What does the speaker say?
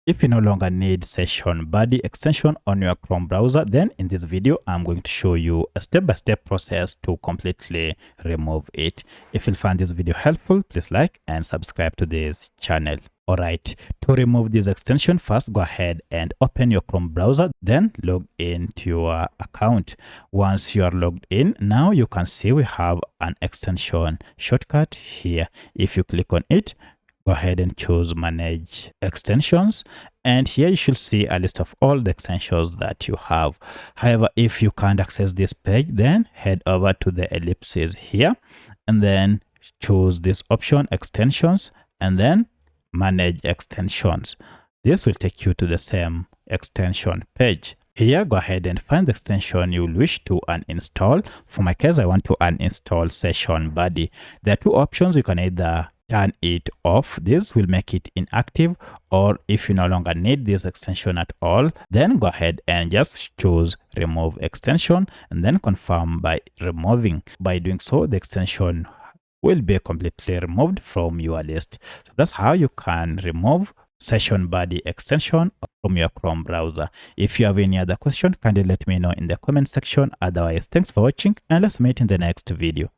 If you no longer need session body extension on your Chrome browser, then in this video, I'm going to show you a step-by-step process to completely remove it. If you find this video helpful, please like and subscribe to this channel. Alright, to remove this extension, first go ahead and open your Chrome browser, then log into your account. Once you are logged in, now you can see we have an extension shortcut here. If you click on it, go ahead and choose manage extensions, and here you should see a list of all the extensions that you have. However, if you can't access this page, then head over to the ellipses here and then choose this option extensions and then manage extensions. This will take you to the same extension page. Here, go ahead and find the extension you wish to uninstall. For my case, I want to uninstall session body. There are two options. You can either turn it off. This will make it inactive, or if you no longer need this extension at all, then go ahead and just choose remove extension and then confirm by removing. By doing so, the extension will be completely removed from your list. So that's how you can remove session body extension from your Chrome browser. If you have any other question, kindly let me know in the comment section. Otherwise, thanks for watching and let's meet in the next video.